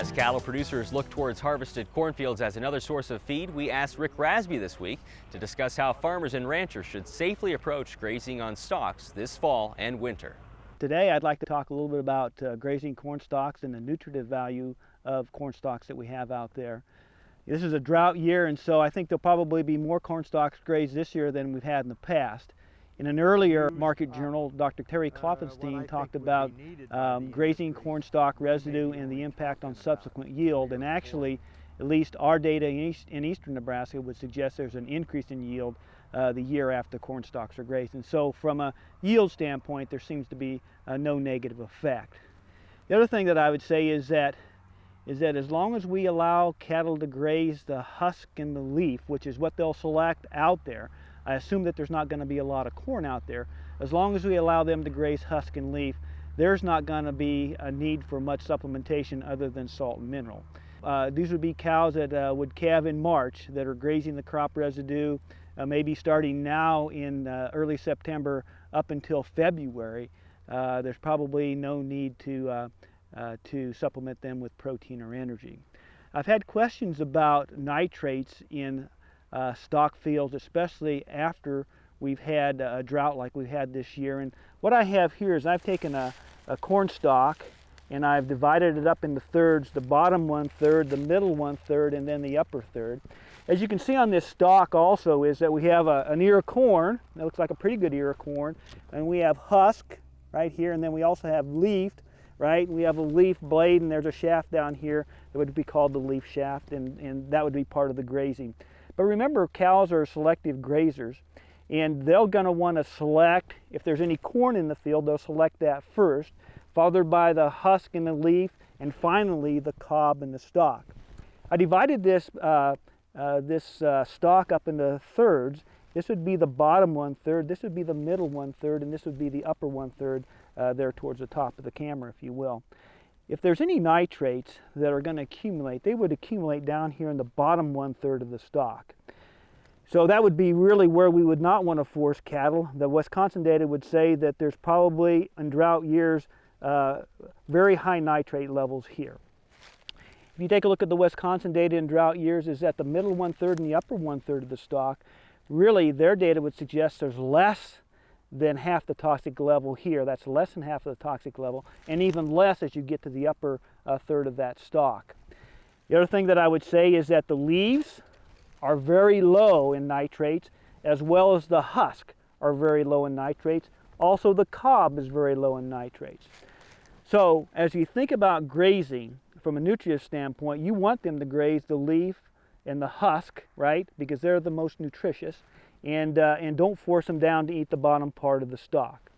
As cattle producers look towards harvested cornfields as another source of feed, we asked Rick Rasby this week to discuss how farmers and ranchers should safely approach grazing on stalks this fall and winter. Today I'd like to talk a little bit about grazing corn stalks and the nutritive value of corn stalks that we have out there. This is a drought year, and so I think there'll probably be more corn stalks grazed this year than we've had in the past. In an earlier market journal, Dr. Terry Klopfenstein talked about grazing corn stalk residue and the impact on subsequent yield, and actually, at least our data in eastern Nebraska would suggest there's an increase in yield the year after corn stalks are grazed. And so from a yield standpoint, there seems to be no negative effect. The other thing that I would say is that as long as we allow cattle to graze the husk and the leaf, which is what they'll select out there, I assume that there's not going to be a lot of corn out there. As long as we allow them to graze husk and leaf, there's not going to be a need for much supplementation other than salt and mineral. These would be cows that would calve in March that are grazing the crop residue, maybe starting now in early September up until February. There's probably no need to supplement them with protein or energy. I've had questions about nitrates in stock fields, especially after we've had a drought like we've had this year. And what I have here is I've taken a corn stalk and I've divided it up into thirds, the bottom 1/3, the middle 1/3, and then the upper third. As you can see on this stalk also is that we have an ear of corn. That looks like a pretty good ear of corn. And we have husk right here, and then we also have leaf, right? We have a leaf blade, and there's a shaft down here that would be called the leaf shaft, and that would be part of the grazing. But remember, cows are selective grazers, and they're going to want to select, if there's any corn in the field, they'll select that first, followed by the husk and the leaf, and finally the cob and the stalk. I divided this stalk up into thirds. This would be the bottom 1/3, this would be the middle 1/3, and this would be the upper 1/3 there towards the top of the camera, if you will. If there's any nitrates that are going to accumulate, they would accumulate down here in the bottom 1/3 of the stalk. So that would be really where we would not want to force cattle. The Wisconsin data would say that there's probably, in drought years, very high nitrate levels here. If you take a look at the Wisconsin data in drought years, is that the middle 1/3 and the upper 1/3 of the stalk, really their data would suggest there's less than half the toxic level here. That's less than half of the toxic level, and even less as you get to the upper third of that stalk. The other thing that I would say is that the leaves are very low in nitrates, as well as the husk are very low in nitrates. Also, the cob is very low in nitrates. So as you think about grazing from a nutrient standpoint, you want them to graze the leaf and the husk, right? Because they're the most nutritious. And don't force them down to eat the bottom part of the stalk.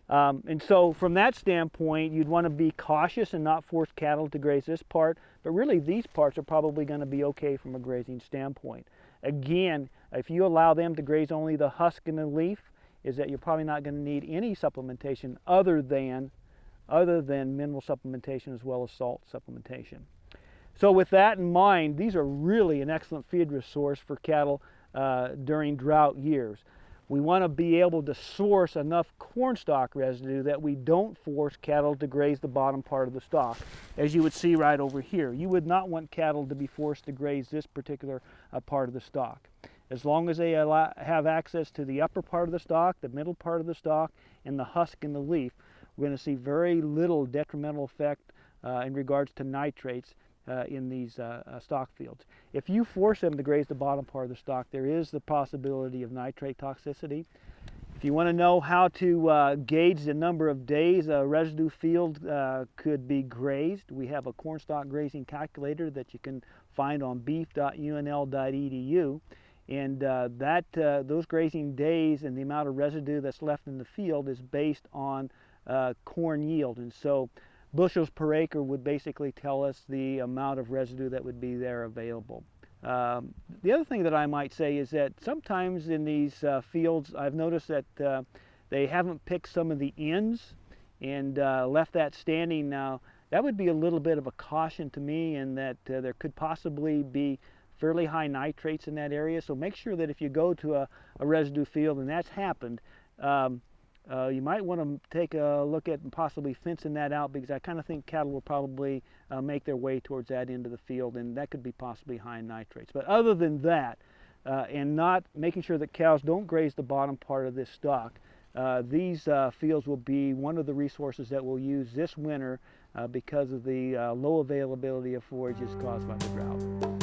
And so from that standpoint, you'd want to be cautious and not force cattle to graze this part, but really these parts are probably going to be okay from a grazing standpoint. Again, if you allow them to graze only the husk and the leaf, is that you're probably not going to need any supplementation other than mineral supplementation as well as salt supplementation. So with that in mind, these are really an excellent feed resource for cattle during drought years. We want to be able to source enough corn stalk residue that we don't force cattle to graze the bottom part of the stalk, as you would see right over here. You would not want cattle to be forced to graze this particular part of the stalk. As long as they have access to the upper part of the stalk, the middle part of the stalk, and the husk and the leaf, we're going to see very little detrimental effect in regards to nitrates in these stock fields. If you force them to graze the bottom part of the stalk, there is the possibility of nitrate toxicity. If you want to know how to gauge the number of days a residue field could be grazed, we have a corn stalk grazing calculator that you can find on beef.unl.edu. And those grazing days and the amount of residue that's left in the field is based on corn yield. And so bushels per acre would basically tell us the amount of residue that would be there available. The other thing that I might say is that sometimes in these fields I've noticed that they haven't picked some of the ends and left that standing. Now that would be a little bit of a caution to me, in that there could possibly be fairly high nitrates in that area. So make sure that if you go to a residue field and that's happened, You might want to take a look at possibly fencing that out, because I kind of think cattle will probably make their way towards that end of the field, and that could be possibly high in nitrates. But other than that, and not making sure that cows don't graze the bottom part of this stock, these fields will be one of the resources that we'll use this winter because of the low availability of forages caused by the drought.